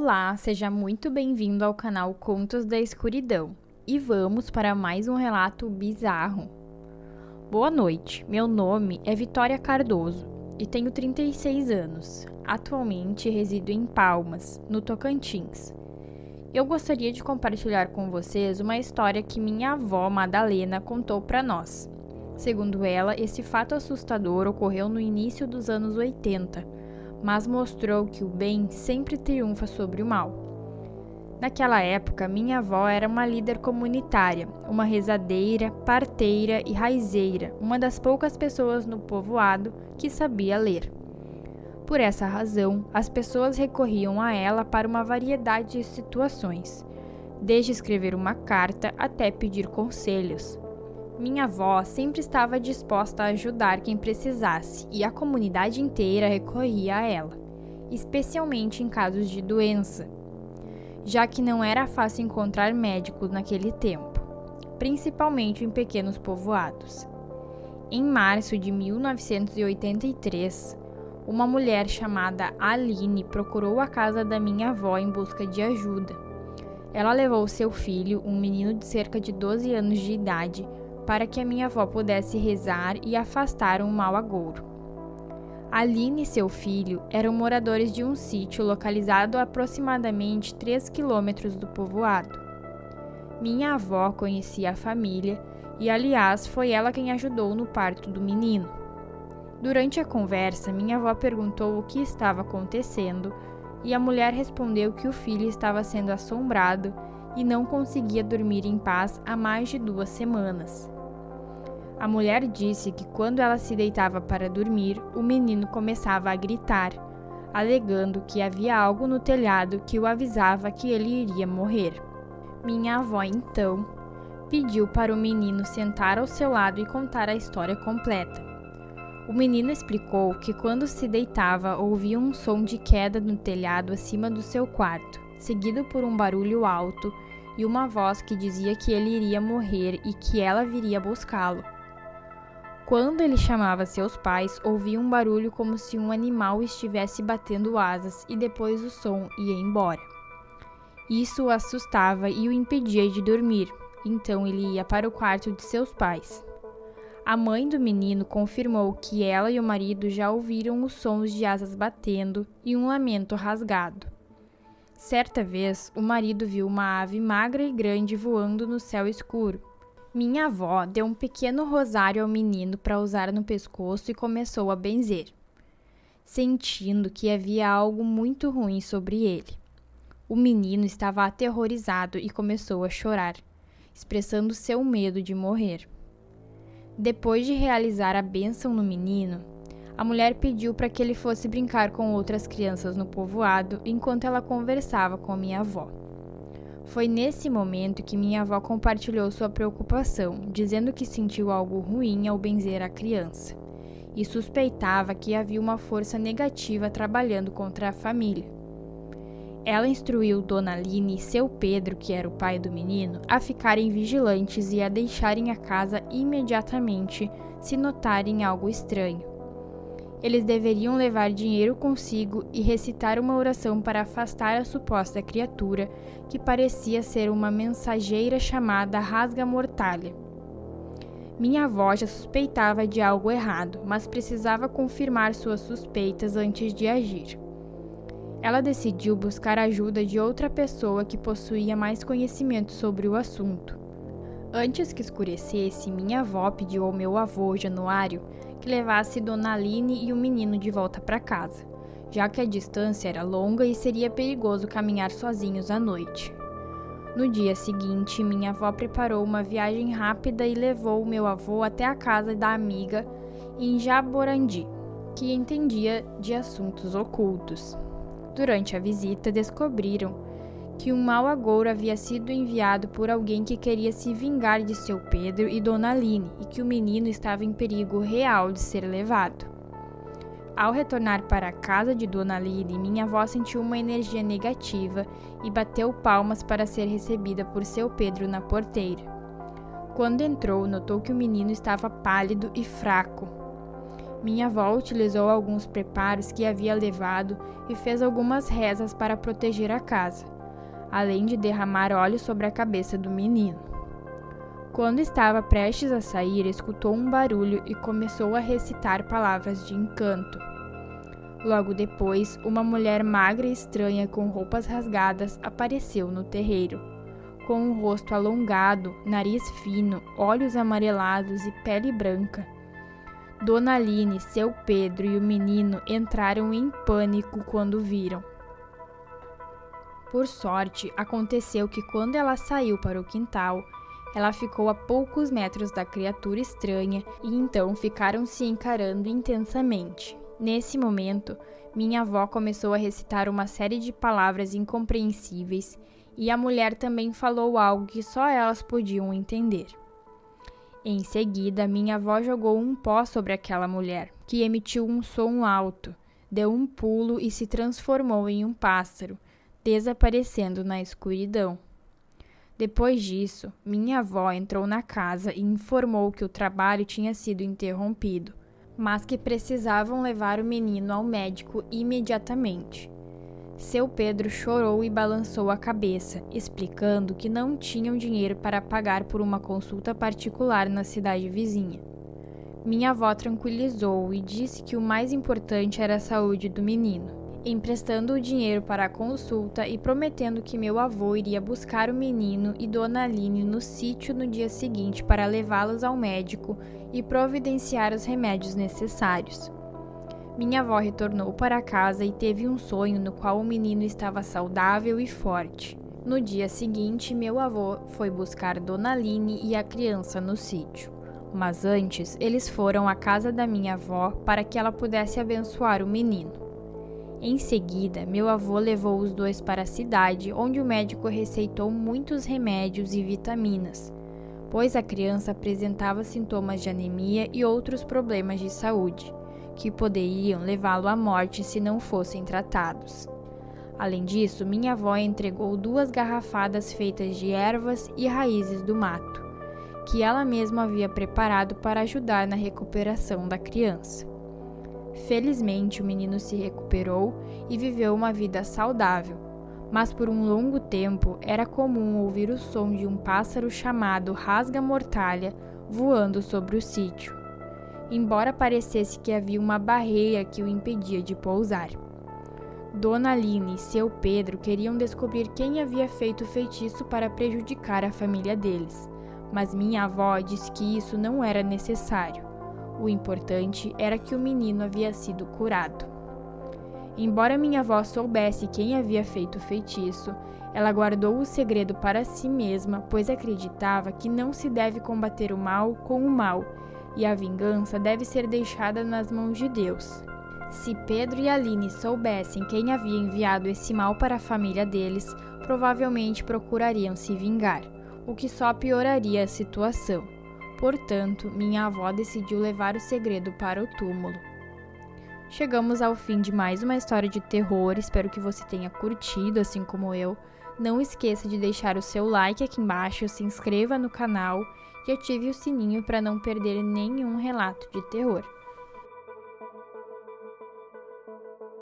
Olá, seja muito bem-vindo ao canal Contos da Escuridão e vamos para mais um relato bizarro. Boa noite, meu nome é Vitória Cardoso e tenho 36 anos. Atualmente resido em Palmas, no Tocantins. Eu gostaria de compartilhar com vocês uma história que minha avó Madalena contou para nós. Segundo ela, esse fato assustador ocorreu no início dos anos 80, mas mostrou que o bem sempre triunfa sobre o mal. Naquela época, minha avó era uma líder comunitária, uma rezadeira, parteira e raizeira, uma das poucas pessoas no povoado que sabia ler. Por essa razão, as pessoas recorriam a ela para uma variedade de situações, desde escrever uma carta até pedir conselhos. Minha avó sempre estava disposta a ajudar quem precisasse e a comunidade inteira recorria a ela, especialmente em casos de doença, já que não era fácil encontrar médicos naquele tempo, principalmente em pequenos povoados. Em março de 1983, uma mulher chamada Aline procurou a casa da minha avó em busca de ajuda. Ela levou seu filho, um menino de cerca de 12 anos de idade, para que a minha avó pudesse rezar e afastar um mau agouro. Aline e seu filho eram moradores de um sítio localizado a aproximadamente 3 quilômetros do povoado. Minha avó conhecia a família e, aliás, foi ela quem ajudou no parto do menino. Durante a conversa, minha avó perguntou o que estava acontecendo e a mulher respondeu que o filho estava sendo assombrado e não conseguia dormir em paz há mais de 2 semanas. A mulher disse que quando ela se deitava para dormir, o menino começava a gritar, alegando que havia algo no telhado que o avisava que ele iria morrer. Minha avó, então, pediu para o menino sentar ao seu lado e contar a história completa. O menino explicou que quando se deitava ouvia um som de queda no telhado acima do seu quarto, seguido por um barulho alto e uma voz que dizia que ele iria morrer e que ela viria buscá-lo. Quando ele chamava seus pais, ouvia um barulho como se um animal estivesse batendo asas e depois o som ia embora. Isso o assustava e o impedia de dormir, então ele ia para o quarto de seus pais. A mãe do menino confirmou que ela e o marido já ouviram os sons de asas batendo e um lamento rasgado. Certa vez, o marido viu uma ave magra e grande voando no céu escuro. Minha avó deu um pequeno rosário ao menino para usar no pescoço e começou a benzer, sentindo que havia algo muito ruim sobre ele. O menino estava aterrorizado e começou a chorar, expressando seu medo de morrer. Depois de realizar a bênção no menino, a mulher pediu para que ele fosse brincar com outras crianças no povoado enquanto ela conversava com a minha avó. Foi nesse momento que minha avó compartilhou sua preocupação, dizendo que sentiu algo ruim ao benzer a criança e suspeitava que havia uma força negativa trabalhando contra a família. Ela instruiu Dona Aline e seu Pedro, que era o pai do menino, a ficarem vigilantes e a deixarem a casa imediatamente se notarem algo estranho. Eles deveriam levar dinheiro consigo e recitar uma oração para afastar a suposta criatura, que parecia ser uma mensageira chamada Rasga-Mortalha. Minha avó já suspeitava de algo errado, mas precisava confirmar suas suspeitas antes de agir. Ela decidiu buscar a ajuda de outra pessoa que possuía mais conhecimento sobre o assunto. Antes que escurecesse, minha avó pediu ao meu avô, Januário, que levasse Dona Aline e o menino de volta para casa, já que a distância era longa e seria perigoso caminhar sozinhos à noite. No dia seguinte, minha avó preparou uma viagem rápida e levou o meu avô até a casa da amiga em Jaborandi, que entendia de assuntos ocultos. Durante a visita, descobriram que um mau agouro havia sido enviado por alguém que queria se vingar de seu Pedro e Dona Aline e que o menino estava em perigo real de ser levado. Ao retornar para a casa de Dona Aline, minha avó sentiu uma energia negativa e bateu palmas para ser recebida por seu Pedro na porteira. Quando entrou, notou que o menino estava pálido e fraco. Minha avó utilizou alguns preparos que havia levado e fez algumas rezas para proteger a casa, além de derramar óleo sobre a cabeça do menino. Quando estava prestes a sair, escutou um barulho e começou a recitar palavras de encanto. Logo depois, uma mulher magra e estranha com roupas rasgadas apareceu no terreiro, com um rosto alongado, nariz fino, olhos amarelados e pele branca. Dona Aline, seu Pedro e o menino entraram em pânico quando viram. Por sorte, aconteceu que quando ela saiu para o quintal, ela ficou a poucos metros da criatura estranha e então ficaram se encarando intensamente. Nesse momento, minha avó começou a recitar uma série de palavras incompreensíveis e a mulher também falou algo que só elas podiam entender. Em seguida, minha avó jogou um pó sobre aquela mulher, que emitiu um som alto, deu um pulo e se transformou em um pássaro, desaparecendo na escuridão. Depois disso, minha avó entrou na casa e informou que o trabalho tinha sido interrompido, mas que precisavam levar o menino ao médico imediatamente. Seu Pedro chorou e balançou a cabeça, explicando que não tinham dinheiro para pagar por uma consulta particular na cidade vizinha. Minha avó tranquilizou e disse que o mais importante era a saúde do menino, emprestando o dinheiro para a consulta e prometendo que meu avô iria buscar o menino e Dona Aline no sítio no dia seguinte para levá-los ao médico e providenciar os remédios necessários. Minha avó retornou para casa e teve um sonho no qual o menino estava saudável e forte. No dia seguinte, meu avô foi buscar Dona Aline e a criança no sítio. Mas antes, eles foram à casa da minha avó para que ela pudesse abençoar o menino. Em seguida, meu avô levou os dois para a cidade, onde o médico receitou muitos remédios e vitaminas, pois a criança apresentava sintomas de anemia e outros problemas de saúde, que poderiam levá-lo à morte se não fossem tratados. Além disso, minha avó entregou 2 garrafadas feitas de ervas e raízes do mato, que ela mesma havia preparado para ajudar na recuperação da criança. Felizmente, o menino se recuperou e viveu uma vida saudável, mas por um longo tempo era comum ouvir o som de um pássaro chamado rasga-mortalha voando sobre o sítio, embora parecesse que havia uma barreira que o impedia de pousar. Dona Aline e seu Pedro queriam descobrir quem havia feito o feitiço para prejudicar a família deles, mas minha avó disse que isso não era necessário. O importante era que o menino havia sido curado. Embora minha avó soubesse quem havia feito o feitiço, ela guardou o segredo para si mesma, pois acreditava que não se deve combater o mal com o mal, e a vingança deve ser deixada nas mãos de Deus. Se Pedro e Aline soubessem quem havia enviado esse mal para a família deles, provavelmente procurariam se vingar, o que só pioraria a situação. Portanto, minha avó decidiu levar o segredo para o túmulo. Chegamos ao fim de mais uma história de terror, espero que você tenha curtido, assim como eu. Não esqueça de deixar o seu like aqui embaixo, se inscreva no canal e ative o sininho para não perder nenhum relato de terror.